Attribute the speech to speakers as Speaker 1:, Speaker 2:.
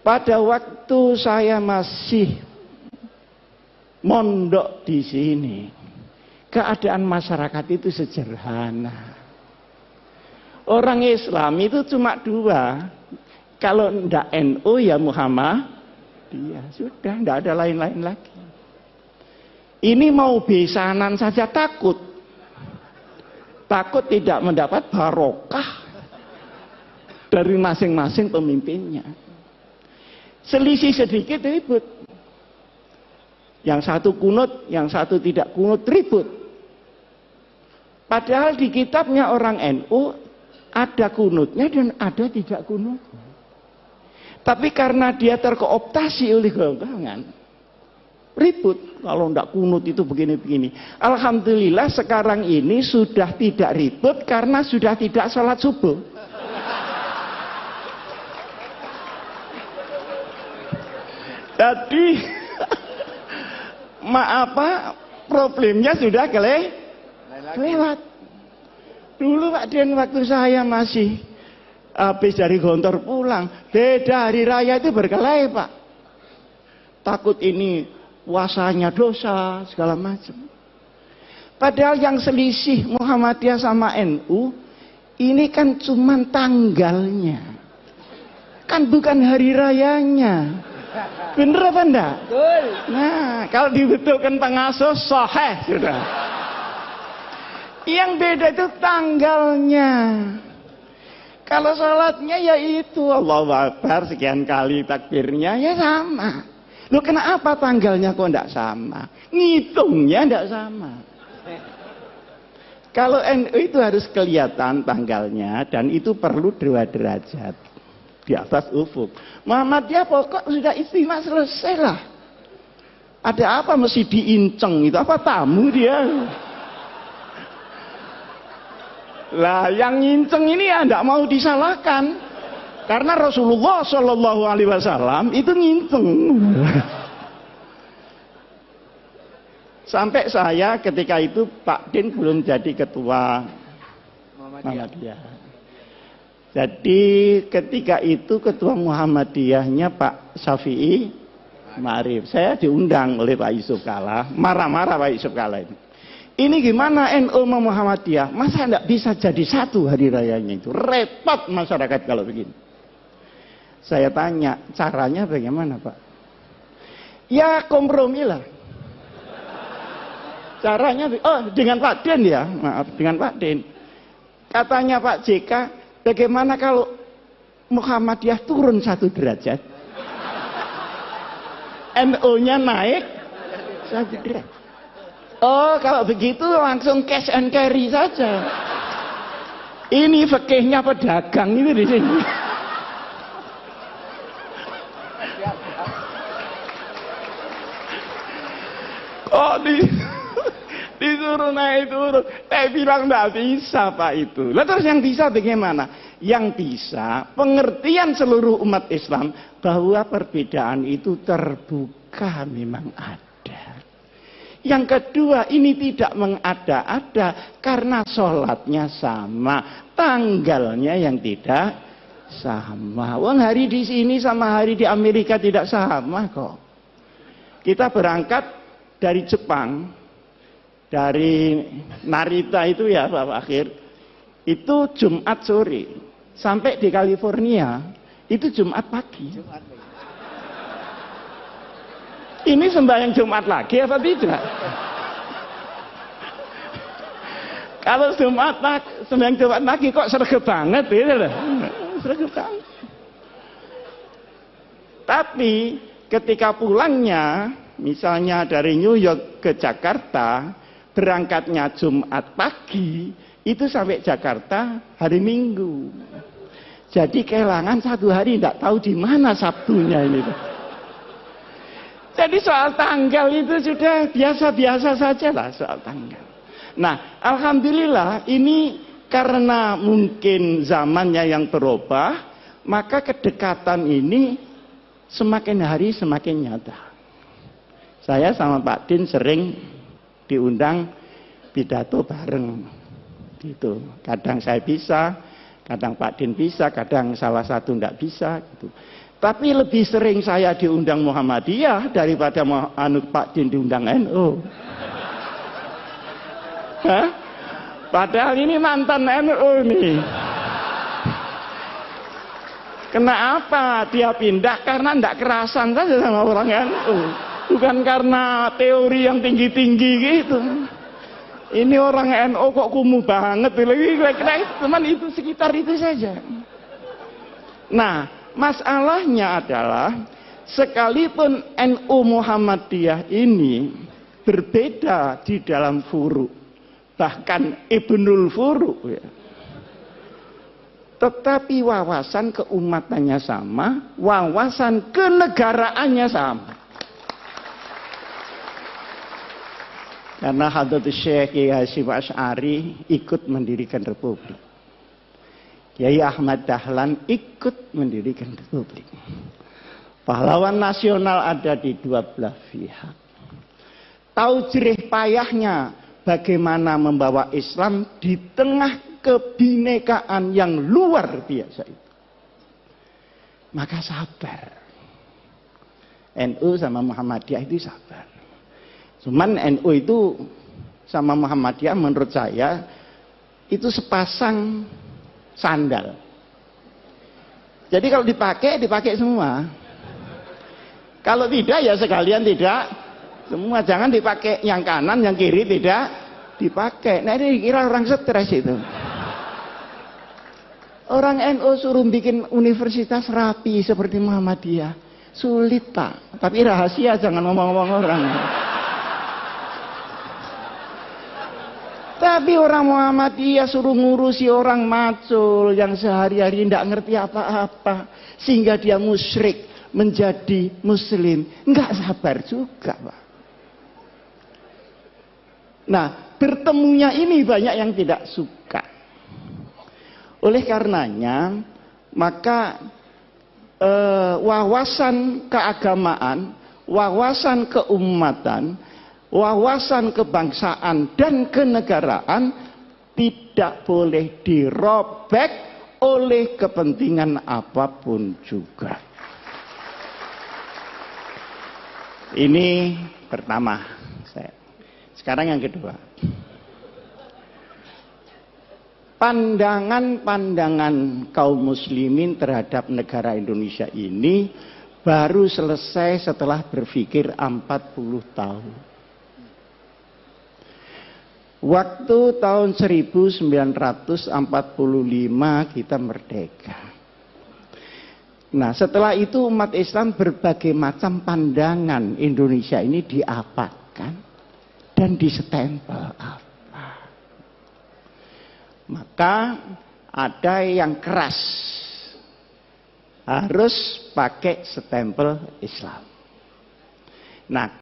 Speaker 1: Pada waktu saya masih mondok di sini, keadaan masyarakat itu sederhana. Orang Islam itu cuma dua, kalau ndak NU ya Muhammadiyah, sudah ndak ada lain-lain lagi. Ini mau besanan saja takut tidak mendapat barokah dari masing-masing pemimpinnya. Selisih sedikit ribut. Yang satu kunut, yang satu tidak kunut, ribut. Padahal di kitabnya orang NU ada kunutnya dan ada tidak kunutnya. Tapi karena dia terkooptasi oleh golongan, ribut. Kalau tidak kunut itu begini-begini. Alhamdulillah sekarang ini sudah tidak ribut karena sudah tidak sholat subuh. Jadi problemnya sudah kelewat. Dulu Pak Den waktu saya masih habis dari Gontor pulang, beda hari raya itu berkelahi Pak. Takut ini puasanya dosa segala macam. Padahal yang selisih Muhammadiyah sama NU ini kan cuma tanggalnya, kan bukan hari rayanya. Bener apa enggak? Betul. Nah, kalau dibetulkan pengasuh sahih sudah. Yang beda itu tanggalnya. Kalau sholatnya ya itu Allahu Akbar sekian kali takbirnya ya sama. Loh kenapa tanggalnya kok enggak sama? Ngitungnya enggak sama. Kalau NU itu harus kelihatan tanggalnya dan itu perlu 2 derajat di atas ufuk. Muhammadiyah pokok sudah istimewa selesai lah. Ada apa mesti diinceng itu? Apa tamu dia? Lah yang nginceng ini ya tidak mau disalahkan. Karena Rasulullah Shallallahu Alaihi Wasallam itu nginceng. Sampai saya ketika itu Pak Din belum jadi ketua Muhammadiyah. Jadi ketika itu ketua Muhammadiyahnya Pak Syafi'i Ma'arif. Saya diundang oleh Pak Yusuf Kalla, marah-marah Pak Yusuf Kalla ini. Ini gimana NU sama Muhammadiyah? Masa enggak bisa jadi satu hari rayanya itu? Repot masyarakat kalau begini. Saya tanya, caranya bagaimana Pak? Ya kompromi lah. Caranya, dengan Pak Den ya, maaf, dengan Pak Den. Katanya Pak JK, bagaimana kalau Muhammadiyah turun 1 derajat? NU-nya naik 1 derajat. Oh, kalau begitu langsung cash and carry saja. Ini fikihnya pedagang itu di sini. Kok disuruh naik turun? Saya bilang tidak bisa Pak itu. Lalu terus yang bisa bagaimana? Yang bisa pengertian seluruh umat Islam bahwa perbedaan itu terbuka memang ada. Yang kedua, ini tidak mengada-ada karena sholatnya sama, tanggalnya yang tidak sama. Wong hari di sini sama hari di Amerika tidak sama kok. Kita berangkat dari Jepang, dari Narita itu ya Pak Akhir, itu Jumat sore, sampai di California itu Jumat pagi. Ini sembahyang Jumat lagi apa tidak? Kalau sembahyang Jumat lagi kok sregep banget gitu loh. Sregep banget. Tapi ketika pulangnya, misalnya dari New York ke Jakarta, berangkatnya Jumat pagi, itu sampai Jakarta hari Minggu. Jadi kehilangan 1 hari, tidak tahu di mana Sabtunya ini. Jadi soal tanggal itu sudah biasa-biasa saja lah soal tanggal. Nah, alhamdulillah ini karena mungkin zamannya yang berubah, maka kedekatan ini semakin hari semakin nyata. Saya sama Pak Din sering diundang pidato bareng gitu. Kadang saya bisa, Kadang Pak Din bisa, kadang salah satu enggak bisa gitu. Tapi lebih sering saya diundang Muhammadiyah daripada Pak Din diundang NU. Hah? Padahal ini mantan NU nih. Kenapa dia pindah? Karena enggak kerasan saja sama orang NU. Bukan karena teori yang tinggi-tinggi gitu. Ini orang NU kok kumuh banget, teman itu sekitar itu saja. Nah, masalahnya adalah sekalipun NU Muhammadiyah ini berbeda di dalam furu, bahkan Ibnul Furu ya. Tetapi wawasan keumatannya sama, wawasan kenegaraannya sama. Karena Hadratus Syekh Kiai Hasyim Asy'ari ikut mendirikan republik. Kiai Ahmad Dahlan ikut mendirikan republik. Pahlawan nasional ada di dua belah pihak. Tahu jerih payahnya bagaimana membawa Islam di tengah kebinekaan yang luar biasa itu. Maka sabar. NU sama Muhammadiyah itu sabar. Cuman NU itu sama Muhammadiyah menurut saya itu sepasang sandal. Jadi kalau dipakai semua. Kalau tidak ya sekalian tidak semua. Jangan dipakai yang kanan, yang kiri tidak dipakai. Nah ini kira orang stres itu. Orang NU suruh bikin universitas rapi seperti Muhammadiyah. Sulit Pak. Tapi rahasia, jangan ngomong-ngomong orang. Tapi orang Muhammadiyah suruh ngurusi orang macul yang sehari-hari tidak ngerti apa-apa. Sehingga dia musyrik menjadi muslim. Enggak sabar juga Pak. Nah, bertemunya ini banyak yang tidak suka. Oleh karenanya, maka wawasan keagamaan, wawasan keumatan, wawasan kebangsaan dan kenegaraan tidak boleh dirobek oleh kepentingan apapun juga. Ini pertama. Sekarang yang kedua. Pandangan-pandangan kaum muslimin terhadap negara Indonesia ini baru selesai setelah berpikir 40 tahun. Waktu tahun 1945 kita merdeka. Nah setelah itu umat Islam berbagai macam pandangan Indonesia ini diapakan dan disestempel apa. Maka ada yang keras, harus pakai stempel Islam. Nah